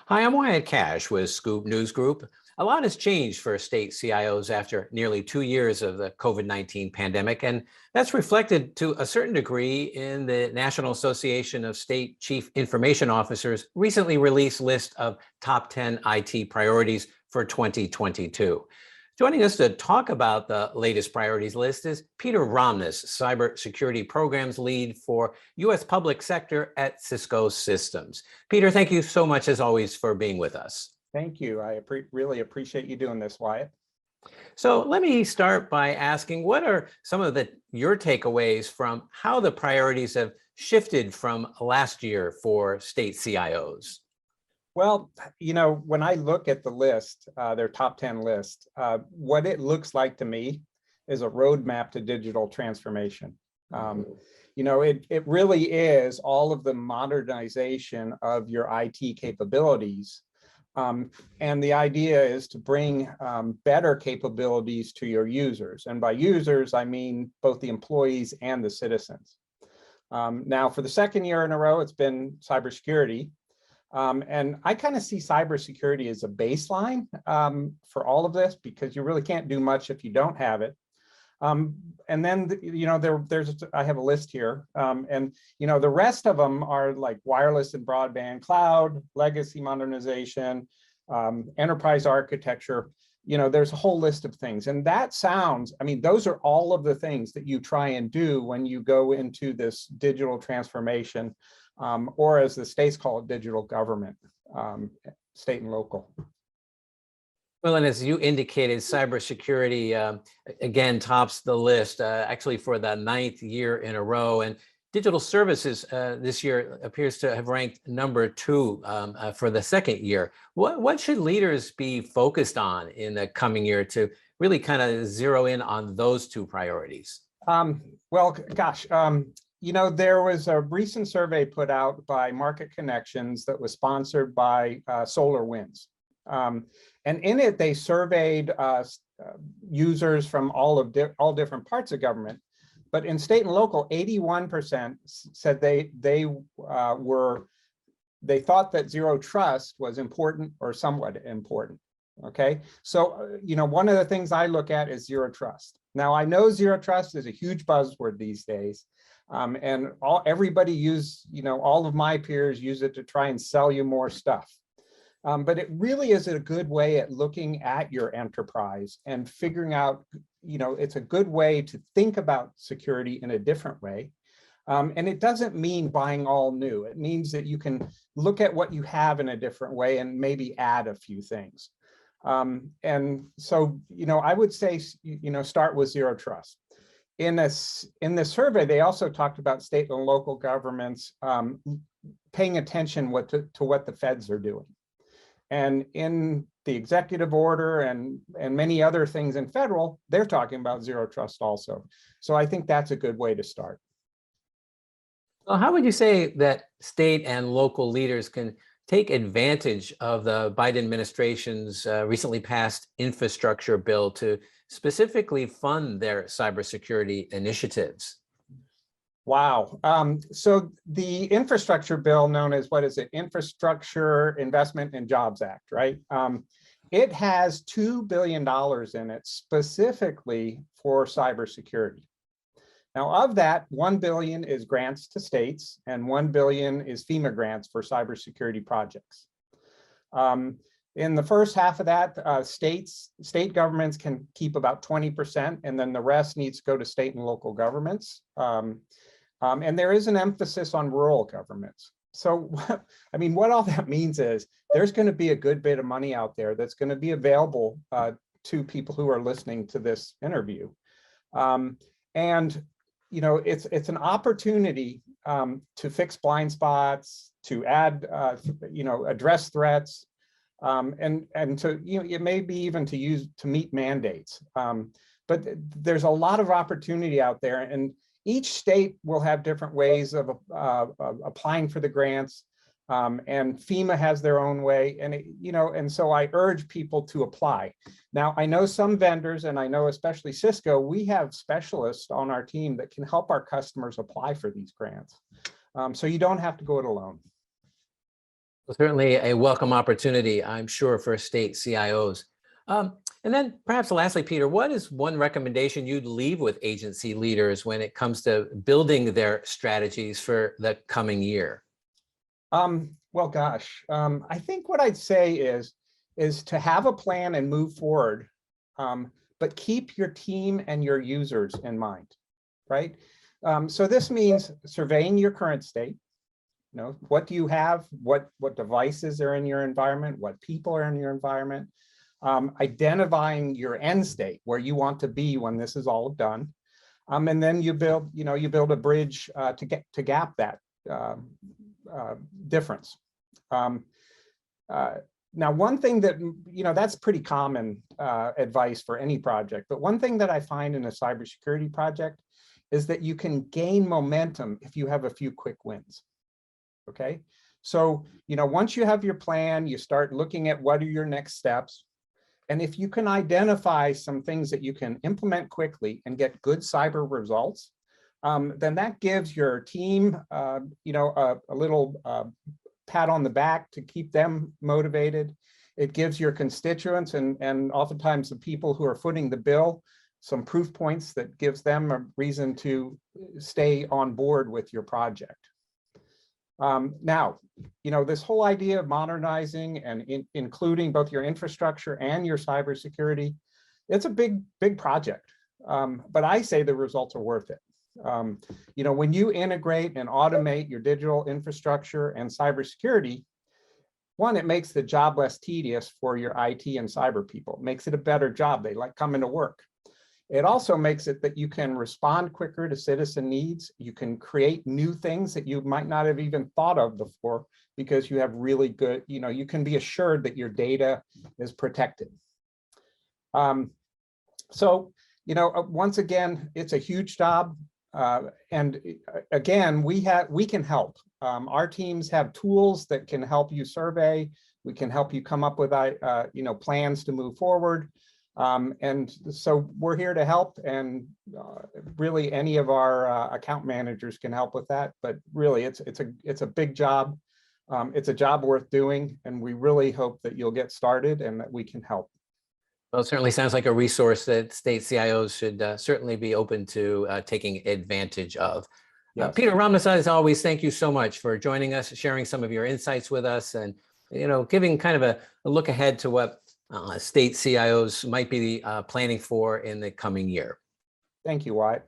Hi, I'm Wyatt Cash with Scoop News Group. A lot has changed for state CIOs after nearly 2 years of the COVID-19 pandemic, and that's reflected to a certain degree in the National Association of State Chief Information Officers' recently released list of top 10 IT priorities for 2022. Joining us to talk about the latest priorities list is Peter Romness, Cybersecurity Programs Lead for U.S. Public Sector at Cisco Systems. Peter, thank you so much, as always, for being with us. Thank you. I really appreciate you doing this, Wyatt. So let me start by asking, what are some of your takeaways from how the priorities have shifted from last year for state CIOs? Well, when I look at the list, their top 10 list, what it looks like to me is a roadmap to digital transformation. It really is all of the modernization of your IT capabilities. And the idea is to bring better capabilities to your users. And by users, I mean both the employees and the citizens. Now, for the second year in a row, it's been cybersecurity. And I kind of see cybersecurity as a baseline for all of this, because you really can't do much if you don't have it. And then, I have a list here, and the rest of them are like wireless and broadband, cloud, legacy modernization, enterprise architecture. There's a whole list of things, and that sounds, those are all of the things that you try and do when you go into this digital transformation, or as the states call it, digital government, state and local. Well, and as you indicated, cybersecurity again tops the list, actually for the 9th year in a row. And digital services this year appears to have ranked number 2 for the 2nd year. What should leaders be focused on in the coming year to really kind of zero in on those 2 priorities? Well, gosh, there was a recent survey put out by Market Connections that was sponsored by SolarWinds. And in it, they surveyed users from all different parts of government. But in state and local, 81% said they thought that zero trust was important or somewhat important. Okay, so one of the things I look at is zero trust. Now, I know zero trust is a huge buzzword these days. And everybody all of my peers use it to try and sell you more stuff. But it really is a good way at looking at your enterprise and figuring out, it's a good way to think about security in a different way. And it doesn't mean buying all new. It means that you can look at what you have in a different way and maybe add a few things. And so, I would say, start with zero trust. In the survey, they also talked about state and local governments paying attention to what the feds are doing. And in the executive order and many other things in federal, they're talking about zero trust also. So I think that's a good way to start. Well, how would you say that state and local leaders can take advantage of the Biden administration's recently passed infrastructure bill to specifically fund their cybersecurity initiatives? Wow. So the infrastructure bill, known as, Infrastructure Investment and Jobs Act, right? It has $2 billion in it specifically for cybersecurity. Now, of that, $1 billion is grants to states and $1 billion is FEMA grants for cybersecurity projects. In the first half of that, state governments can keep about 20%, and then the rest needs to go to state and local governments. And there is an emphasis on rural governments. So, what all that means is there's going to be a good bit of money out there that's going to be available to people who are listening to this interview. And it's an opportunity to fix blind spots, to add, address threats, and to, it may be even to meet mandates. But there's a lot of opportunity out there, and each state will have different ways of applying for the grants, and FEMA has their own way, and so I urge people to apply. Now, I know some vendors, and I know especially Cisco, we have specialists on our team that can help our customers apply for these grants, so you don't have to go it alone. Well, certainly a welcome opportunity, I'm sure, for state CIOs. And then perhaps lastly, Peter, what is one recommendation you'd leave with agency leaders when it comes to building their strategies for the coming year? Well, gosh, I think what I'd say is to have a plan and move forward, but keep your team and your users in mind, right? So this means surveying your current state. You know, what do you have? What devices are in your environment? What people are in your environment? Identifying your end state, where you want to be when this is all done. And then you build a bridge to gap that difference. Now, one thing that, that's pretty common advice for any project, but one thing that I find in a cybersecurity project is that you can gain momentum if you have a few quick wins. Okay, so once you have your plan, you start looking at what are your next steps. And if you can identify some things that you can implement quickly and get good cyber results, then that gives your team, a little pat on the back to keep them motivated. It gives your constituents and oftentimes the people who are footing the bill some proof points that gives them a reason to stay on board with your project. Now, this whole idea of modernizing and including both your infrastructure and your cybersecurity, it's a big project, but I say the results are worth it. When you integrate and automate your digital infrastructure and cybersecurity, one, it makes the job less tedious for your IT and cyber people. It makes it a better job. They like coming to work. It also makes it that you can respond quicker to citizen needs. You can create new things that you might not have even thought of before because you have really good, you can be assured that your data is protected. So, once again, it's a huge job. And again, we can help. Our teams have tools that can help you survey. We can help you come up with, plans to move forward. And so we're here to help, and really any of our account managers can help with that. But really, it's a big job. It's a job worth doing, and we really hope that you'll get started and that we can help. Well, it certainly sounds like a resource that state CIOs should certainly be open to taking advantage of. Yes. Peter Romness, as always, thank you so much for joining us, sharing some of your insights with us, and giving kind of a look ahead to what state CIOs might be planning for in the coming year. Thank you, Wyatt.